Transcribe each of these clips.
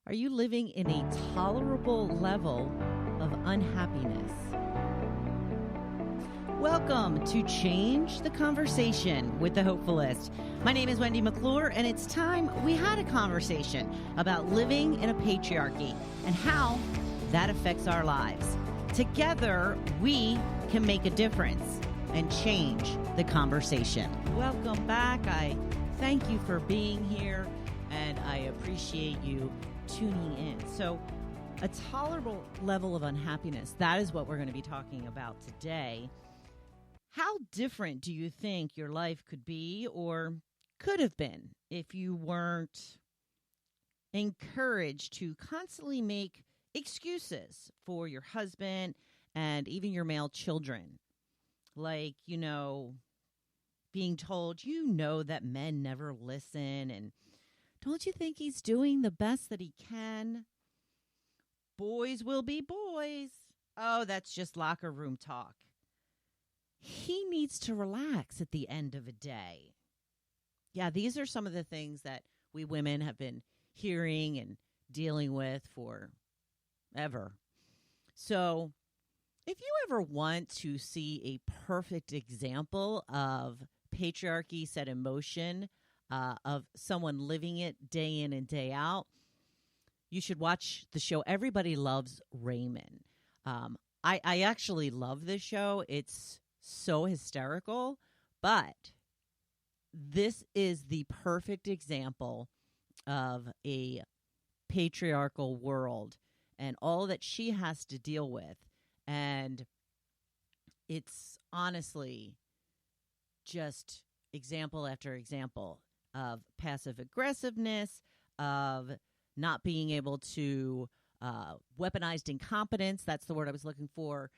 Are you living in a tolerable level of unhappiness? Welcome to Change the Conversation with the Hopefulist. My name is Wendy McClure, and it's time we had a conversation about living in a patriarchy and how that affects our lives. Together, we can make a difference and change the conversation. Welcome back. I thank you for being here, and I appreciate you tuning in. So, a tolerable level of unhappiness, that is what we're going to be talking about today. How different do you think your life could be or could have been if you weren't encouraged to constantly make excuses for your husband and even your male children? Like, being told, that men never listen, and don't you think he's doing the best that he can? Boys will be boys. Oh, that's just locker room talk. He needs to relax at the end of a day. Yeah, these are some of the things that we women have been hearing and dealing with forever. So if you ever want to see a perfect example of patriarchy set in motion, of someone living it day in and day out, you should watch the show Everybody Loves Raymond. I actually love this show. It's so hysterical, but this is the perfect example of a patriarchal world and all that she has to deal with. And it's honestly just example after example of passive aggressiveness, of not being able to weaponized incompetence. That's the word I was looking for.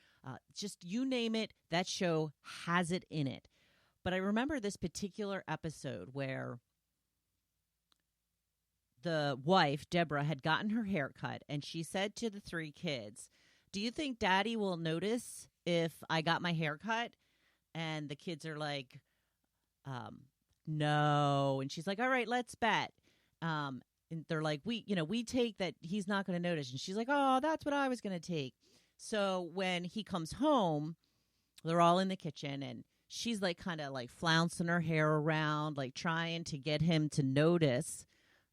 Just you name it, that show has it in it. But I remember this particular episode where the wife, Deborah, had gotten her hair cut, and she said to the three kids, "Do you think Daddy will notice if I got my hair cut?" And the kids are like, no. And she's like, "All right, let's bet." And they're like, we take that he's not going to notice. And she's like, "Oh, that's what I was going to take." So when he comes home, they're all in the kitchen, and she's like kind of like flouncing her hair around, like trying to get him to notice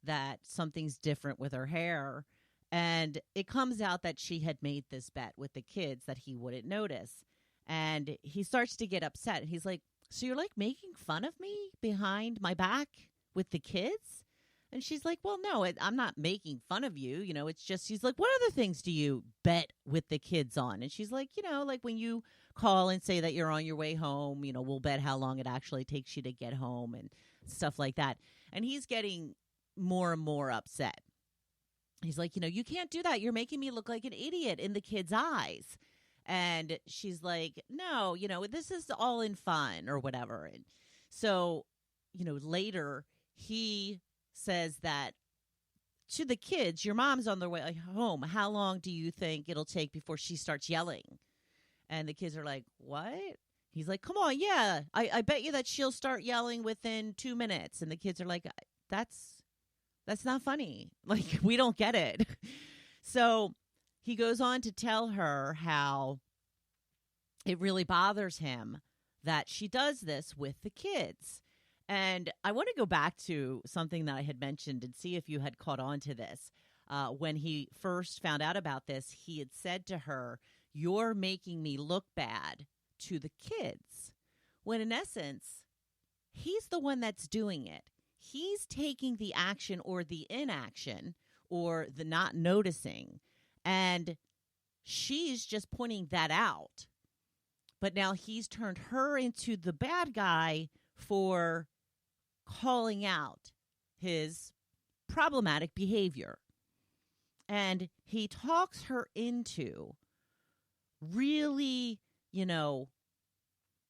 that something's different with her hair. And it comes out that she had made this bet with the kids that he wouldn't notice. And he starts to get upset. And he's like, "So you're like making fun of me behind my back with the kids?" And she's like, "Well, no, I'm not making fun of you. It's just," she's like, "What other things do you bet with the kids on?" And she's like, like when you call and say that you're on your way home, we'll bet how long it actually takes you to get home and stuff like that. And he's getting more and more upset. He's like, "You can't do that. You're making me look like an idiot in the kids' eyes." And she's like, "No, this is all in fun," or whatever. And so, later he says that to the kids, "Your mom's on their way home. How long do you think it'll take before she starts yelling?" And the kids are like, "What?" He's like, "Come on, yeah. I bet you that she'll start yelling within 2 minutes." And the kids are like, That's not funny. Like, we don't get it." So he goes on to tell her how it really bothers him that she does this with the kids. And I want to go back to something that I had mentioned and see if you had caught on to this. When he first found out about this, he had said to her, "You're making me look bad to the kids." When in essence, he's the one that's doing it. He's taking the action or the inaction or the not noticing. And she's just pointing that out. But now he's turned her into the bad guy for calling out his problematic behavior. And he talks her into really,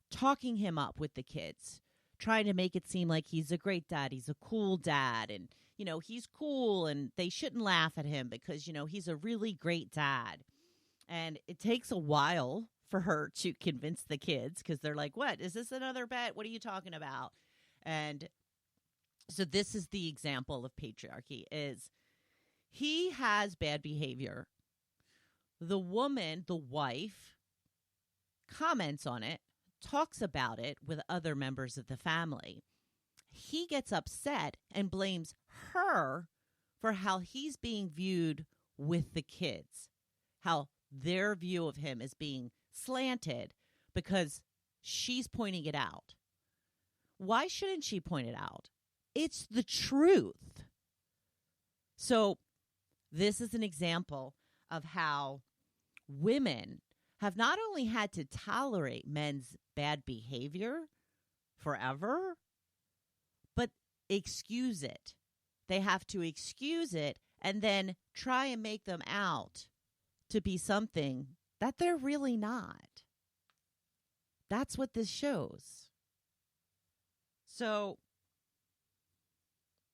talking him up with the kids, trying to make it seem like he's a great dad. He's a cool dad. And, he's cool and they shouldn't laugh at him because, he's a really great dad. And it takes a while for her to convince the kids because they're like, "What? Is this another bet? What are you talking about?" And so this is the example of patriarchy is He has bad behavior. The woman, the wife, comments on it, talks about it with other members of the family. He gets upset and blames her for how he's being viewed with the kids, how their view of him is being slanted because she's pointing it out. Why shouldn't she point it out? It's the truth. So this is an example of how women have not only had to tolerate men's bad behavior forever, but excuse it. They have to excuse it and then try and make them out to be something that they're really not. That's what this shows. So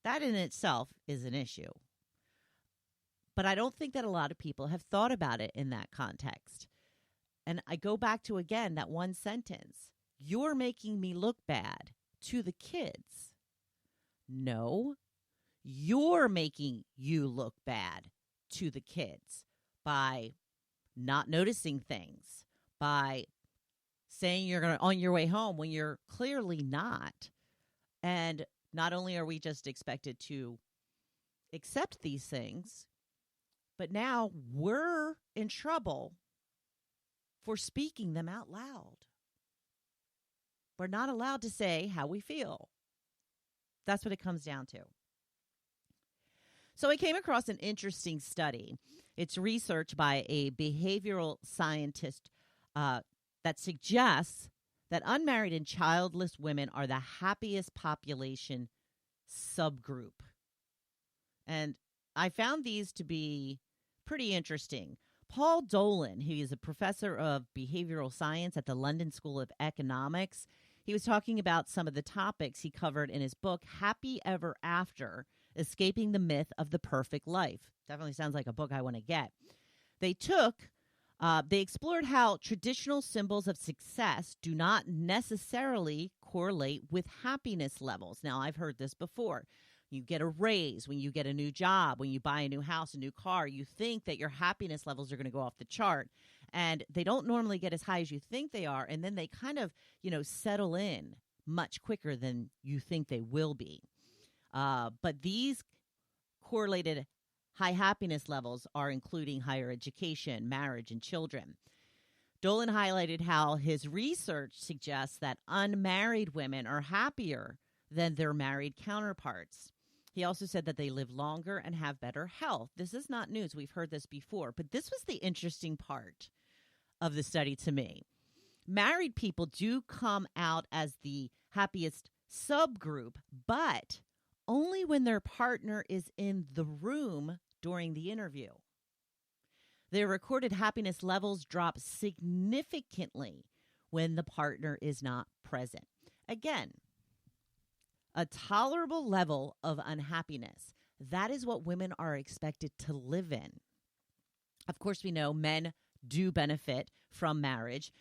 that in itself is an issue. But I don't think that a lot of people have thought about it in that context. And I go back to, again, that one sentence. You're making me look bad to the kids. No, you're making you look bad to the kids by not noticing things, by saying you're going to on your way home when you're clearly not. And not only are we just expected to accept these things, but now we're in trouble for speaking them out loud. We're not allowed to say how we feel. That's what it comes down to. So I came across an interesting study. It's research by a behavioral scientist that suggests that unmarried and childless women are the happiest population subgroup. And I found these to be pretty interesting. Paul Dolan, who is a professor of behavioral science at the London School of Economics, he was talking about some of the topics he covered in his book, Happy Ever After, Escaping the Myth of the Perfect Life. Definitely sounds like a book I want to get. They explored how traditional symbols of success do not necessarily correlate with happiness levels. Now, I've heard this before. You get a raise, when you get a new job, when you buy a new house, a new car, you think that your happiness levels are going to go off the chart. And they don't normally get as high as you think they are. And then they kind of, settle in much quicker than you think they will be. But these correlated high happiness levels are including higher education, marriage, and children. Dolan highlighted how his research suggests that unmarried women are happier than their married counterparts. He also said that they live longer and have better health. This is not news. We've heard this before. But this was the interesting part of the study to me. Married people do come out as the happiest subgroup, but only when their partner is in the room during the interview. Their recorded happiness levels drop significantly when the partner is not present. Again, a tolerable level of unhappiness. That is what women are expected to live in. Of course, we know men do benefit from marriage.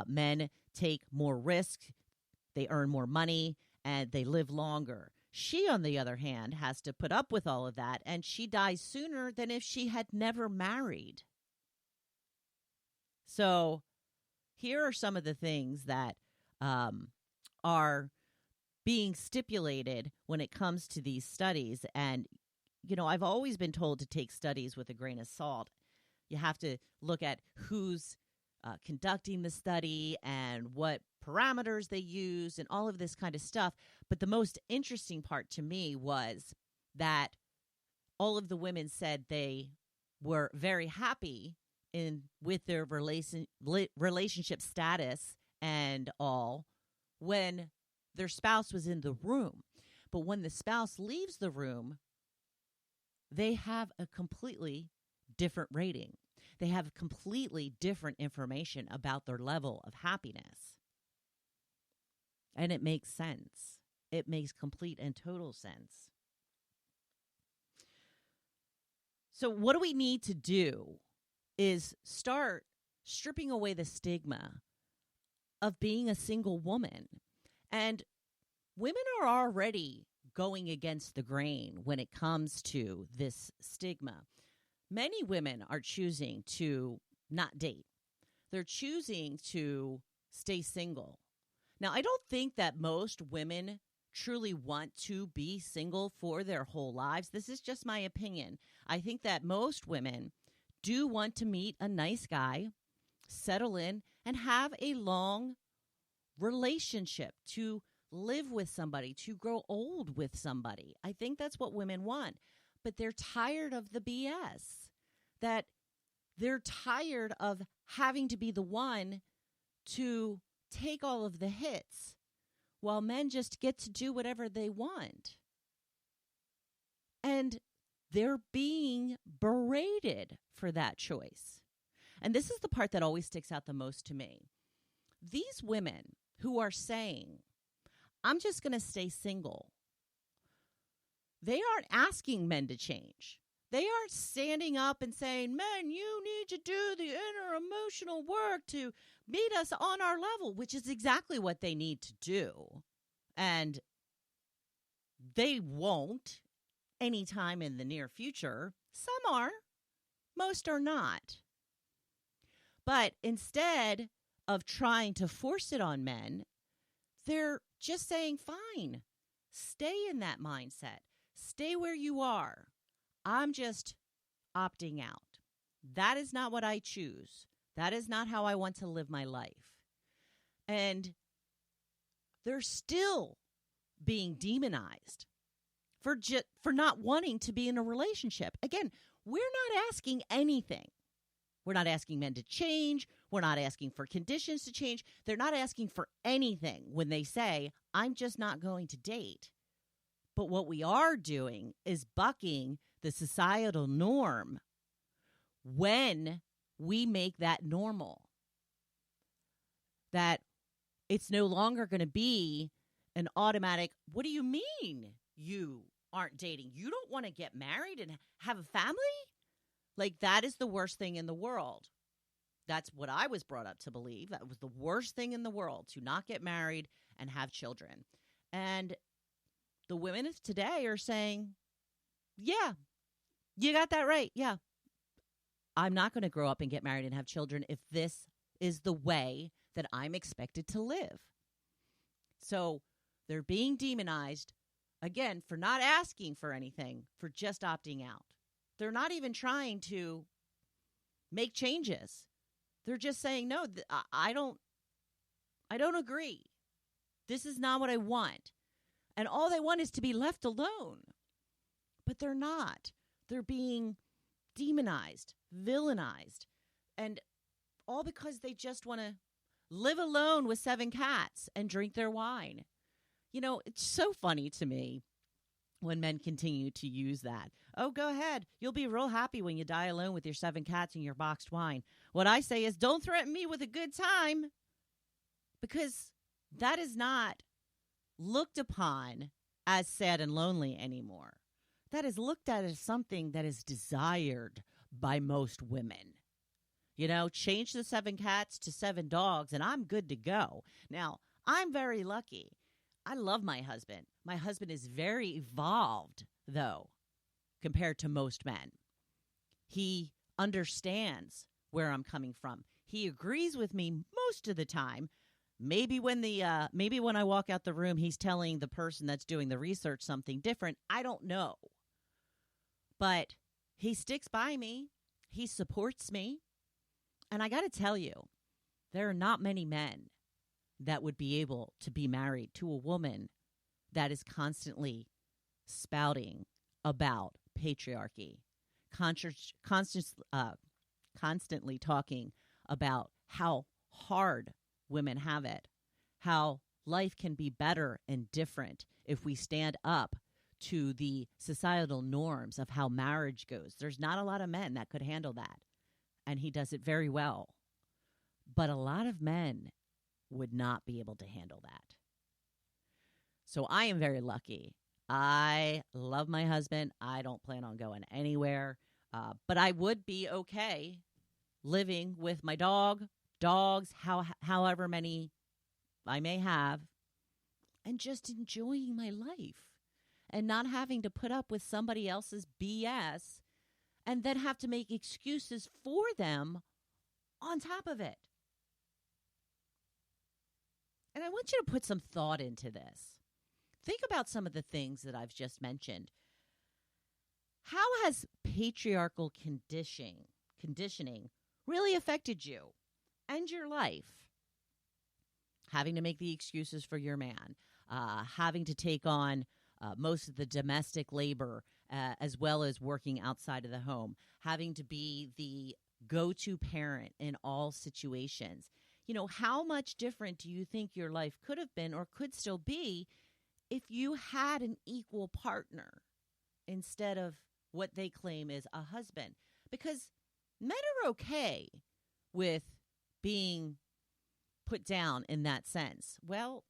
Men take more risk, they earn more money, and they live longer. She, on the other hand, has to put up with all of that, and she dies sooner than if she had never married. So here are some of the things that are being stipulated when it comes to these studies. And, I've always been told to take studies with a grain of salt. You have to look at who's conducting the study and what parameters they use and all of this kind of stuff. But the most interesting part to me was that all of the women said they were very happy with their relationship status and all when their spouse was in the room. But when the spouse leaves the room, they have a completely different rating. They have completely different information about their level of happiness. And it makes sense. It makes complete and total sense. So what do we need to do is start stripping away the stigma of being a single woman. And women are already going against the grain when it comes to this stigma. Many women are choosing to not date. They're choosing to stay single. Now, I don't think that most women truly want to be single for their whole lives. This is just my opinion. I think that most women do want to meet a nice guy, settle in, and have a long relationship, to live with somebody, to grow old with somebody. I think that's what women want. But they're tired of the BS. That they're tired of having to be the one to take all of the hits while men just get to do whatever they want. And they're being berated for that choice. And this is the part that always sticks out the most to me. These women who are saying, I'm just going to stay single, they aren't asking men to change. They aren't standing up and saying, men, you need to do the inner emotional work to meet us on our level, which is exactly what they need to do. And they won't anytime in the near future. Some are, most are not. But instead of trying to force it on men, they're just saying, fine, stay in that mindset. Stay where you are. I'm just opting out. That is not what I choose. That is not how I want to live my life. And they're still being demonized for not wanting to be in a relationship. Again, we're not asking anything. We're not asking men to change. We're not asking for conditions to change. They're not asking for anything when they say, I'm just not going to date. But what we are doing is bucking the societal norm when we make that normal. That it's no longer going to be an automatic, what do you mean you aren't dating? You don't want to get married and have a family? Like, that is the worst thing in the world. That's what I was brought up to believe. That was the worst thing in the world, to not get married and have children. And the women of today are saying, yeah, you got that right. Yeah. I'm not going to grow up and get married and have children if this is the way that I'm expected to live. So they're being demonized, again, for not asking for anything, for just opting out. They're not even trying to make changes. They're just saying, no, I don't agree. This is not what I want. And all they want is to be left alone. But they're not. They're being demonized, villainized, and all because they just want to live alone with 7 cats and drink their wine. You know, it's so funny to me when men continue to use that. Oh, go ahead. You'll be real happy when you die alone with your 7 cats and your boxed wine. What I say is, don't threaten me with a good time, because that is not looked upon as sad and lonely anymore. That is looked at as something that is desired by most women. You know, change the 7 cats to 7 dogs and I'm good to go. Now, I'm very lucky. I love my husband. My husband is very evolved, though, compared to most men. He understands where I'm coming from. He agrees with me most of the time. Maybe when I walk out the room, he's telling the person that's doing the research something different. I don't know. But he sticks by me. He supports me. And I got to tell you, there are not many men that would be able to be married to a woman that is constantly spouting about patriarchy, constantly talking about how hard women have it, how life can be better and different if we stand up to the societal norms of how marriage goes. There's not a lot of men that could handle that, and he does it very well. But a lot of men would not be able to handle that. So I am very lucky. I love my husband. I don't plan on going anywhere, but I would be okay living with my dogs, however many I may have, and just enjoying my life and not having to put up with somebody else's BS and then have to make excuses for them on top of it. And I want you to put some thought into this. Think about some of the things that I've just mentioned. How has patriarchal conditioning really affected you and your life? Having to make the excuses for your man, having to take on most of the domestic labor, as well as working outside of the home, having to be the go-to parent in all situations. You know, how much different do you think your life could have been or could still be if you had an equal partner instead of what they claim is a husband? Because men are okay with being put down in that sense. Well,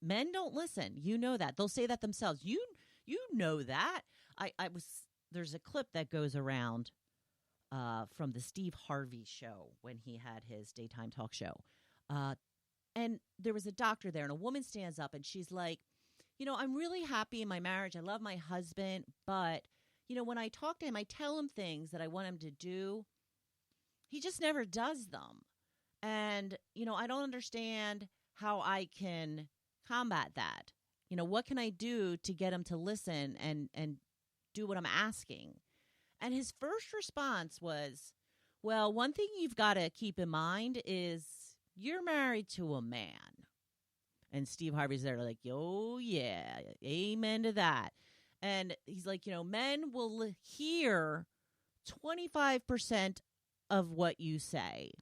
men don't listen. You know that. They'll say that themselves. You know that. There's a clip that goes around from the Steve Harvey show when he had his daytime talk show. And there was a doctor there, and a woman stands up, and she's like, you know, I'm really happy in my marriage. I love my husband, but, you know, when I talk to him, I tell him things that I want him to do. He just never does them. And, you know, I don't understand how I can combat that. You know, what can I do to get him to listen and do what I'm asking? And his first response was, well, one thing you've got to keep in mind is you're married to a man. And Steve Harvey's there like, oh, yeah, amen to that. And he's like, you know, men will hear 25% of what you say.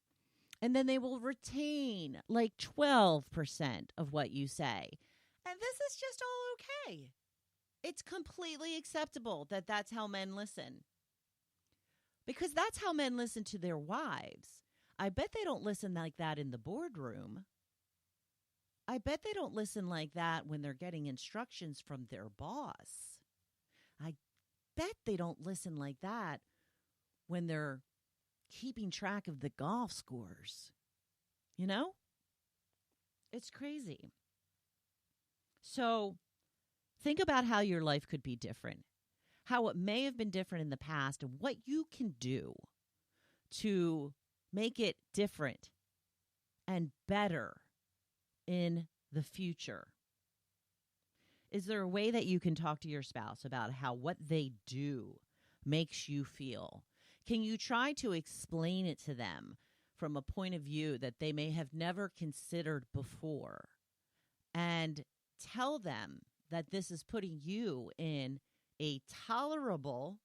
And then they will retain like 12% of what you say. And this is just all okay. It's completely acceptable that that's how men listen. Because that's how men listen to their wives. I bet they don't listen like that in the boardroom. I bet they don't listen like that when they're getting instructions from their boss. I bet they don't listen like that when they're keeping track of the golf scores. You know? It's crazy. So think about how your life could be different, how it may have been different in the past, and what you can do to make it different and better in the future. Is there a way that you can talk to your spouse about how what they do makes you feel? Can you try to explain it to them from a point of view that they may have never considered before, and tell them that this is putting you in a tolerable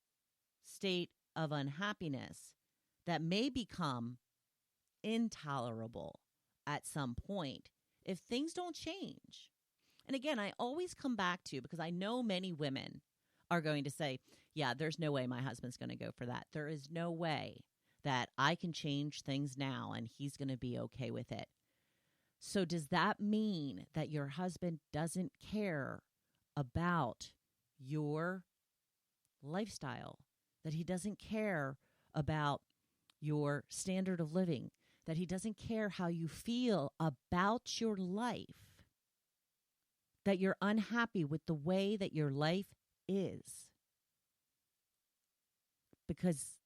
state of unhappiness that may become intolerable at some point if things don't change? And again, I always come back to, because I know many women are going to say, yeah, there's no way my husband's going to go for that. There is no way that I can change things now and he's going to be okay with it. So does that mean that your husband doesn't care about your lifestyle, that he doesn't care about your standard of living, that he doesn't care how you feel about your life, that you're unhappy with the way that your life is? Because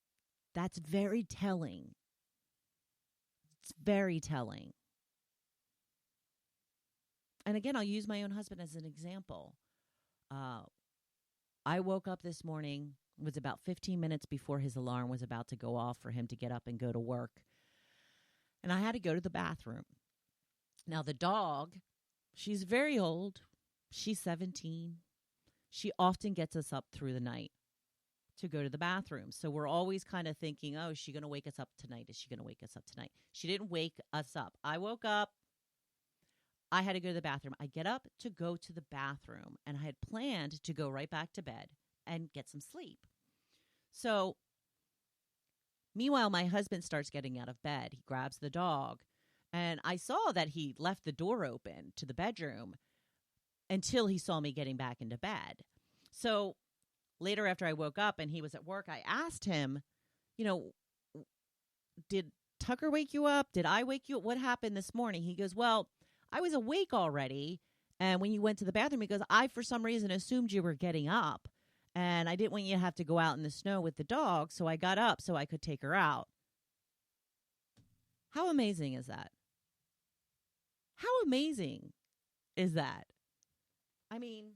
that's very telling. It's very telling. And again, I'll use my own husband as an example. I woke up this morning, it was about 15 minutes before his alarm was about to go off for him to get up and go to work. And I had to go to the bathroom. Now, the dog, she's very old. She's 17. She often gets us up through the night to go to the bathroom. So we're always kind of thinking, oh, is she going to wake us up tonight? Is she going to wake us up tonight? She didn't wake us up. I woke up. I had to go to the bathroom. I get up to go to the bathroom, and I had planned to go right back to bed and get some sleep. So meanwhile, my husband starts getting out of bed. He grabs the dog, and I saw that he left the door open to the bedroom until he saw me getting back into bed. So later, after I woke up and he was at work, I asked him, you know, did Tucker wake you up? Did I wake you up? What happened this morning? He goes, well, I was awake already, And when you went to the bathroom, he goes, I, for some reason, assumed you were getting up. And I didn't want you to have to go out in the snow with the dog, so I got up so I could take her out. How amazing is that? How amazing is that? I mean,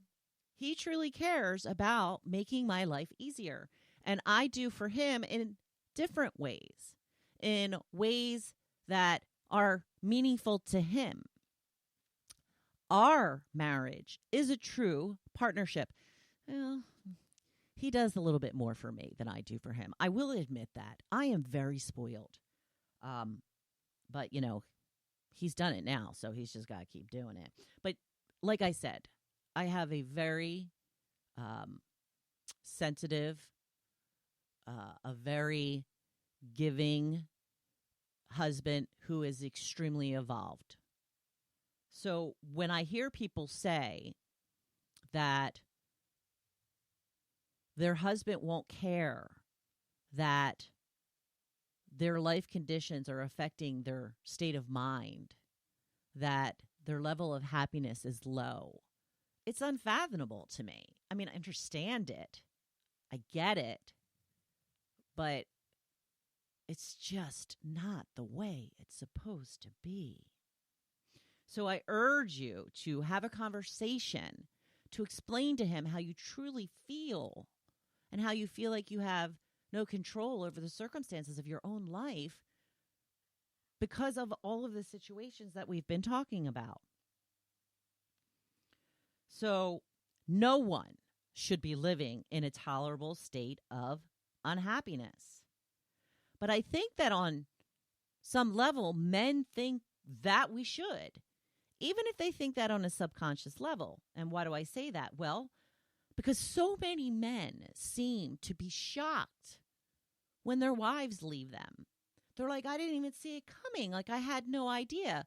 he truly cares about making my life easier. And I do for him in different ways, in ways that are meaningful to him. Our marriage is a true partnership. Well, he does a little bit more for me than I do for him. I will admit that. I am very spoiled. But, you know, he's done it now, so he's just got to keep doing it. But like I said, I have a very sensitive, a very giving husband who is extremely evolved. So when I hear people say that their husband won't care, that their life conditions are affecting their state of mind, that their level of happiness is low, it's unfathomable to me. I mean, I understand it. I get it. But it's just not the way it's supposed to be. So I urge you to have a conversation to explain to him how you truly feel and how you feel like you have no control over the circumstances of your own life because of all of the situations that we've been talking about. So no one should be living in a tolerable state of unhappiness. But I think that on some level, men think that we should, even if they think that on a subconscious level. And why do I say that? Well, because so many men seem to be shocked when their wives leave them. They're like, I didn't even see it coming. Like, I had no idea.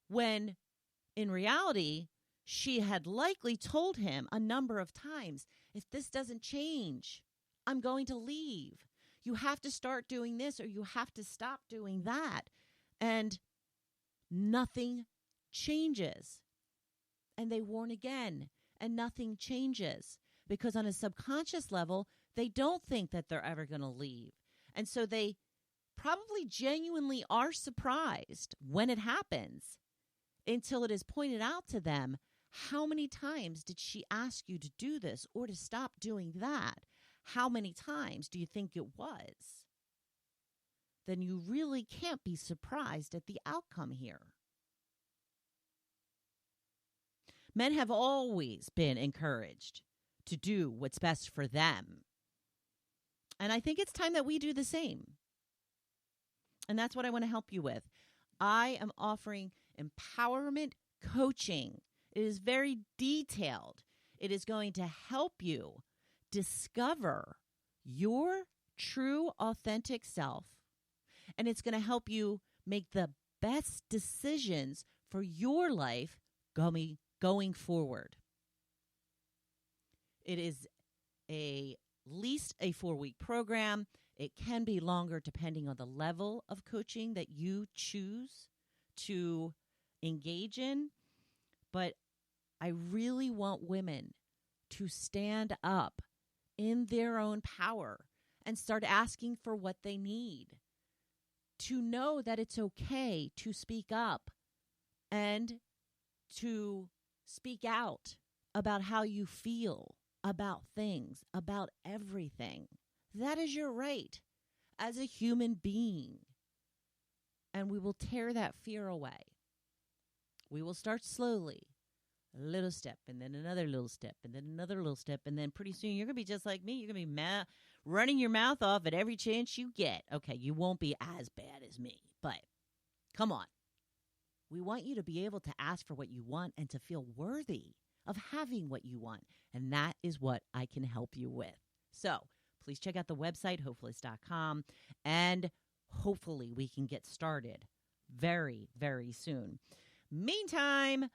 When in reality, she had likely told him a number of times, if this doesn't change, I'm going to leave. You have to start doing this or you have to stop doing that. And nothing changes. And they warn again, and nothing changes. Because on a subconscious level, they don't think that they're ever going to leave. And so they probably genuinely are surprised when it happens until it is pointed out to them, how many times did she ask you to do this or to stop doing that? How many times do you think it was? Then you really can't be surprised at the outcome here. Men have always been encouraged to do what's best for them. And I think it's time that we do the same. And that's what I want to help you with. I am offering empowerment coaching. It is very detailed. It is going to help you discover your true, authentic self. And it's going to help you make the best decisions for your life going forward. It is at least a 4-week program. It can be longer depending on the level of coaching that you choose to engage in. But I really want women to stand up in their own power and start asking for what they need. To know that it's okay to speak up and to speak out about how you feel about things, about everything. That is your right as a human being. And we will tear that fear away. We will start slowly, a little step, and then another little step, and then another little step, and then pretty soon you're going to be just like me. You're going to be running your mouth off at every chance you get. Okay, you won't be as bad as me, but come on. We want you to be able to ask for what you want and to feel worthy of having what you want. And that is what I can help you with. So please check out the website, Hopefulist.com, and hopefully we can get started very, very soon. Meantime,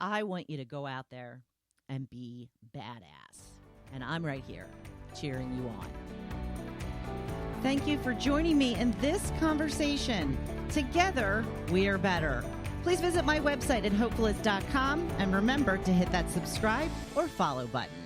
I want you to go out there and be badass. And I'm right here cheering you on. Thank you for joining me in this conversation. Together, we are better. Please visit my website at hopefulist.com and remember to hit that subscribe or follow button.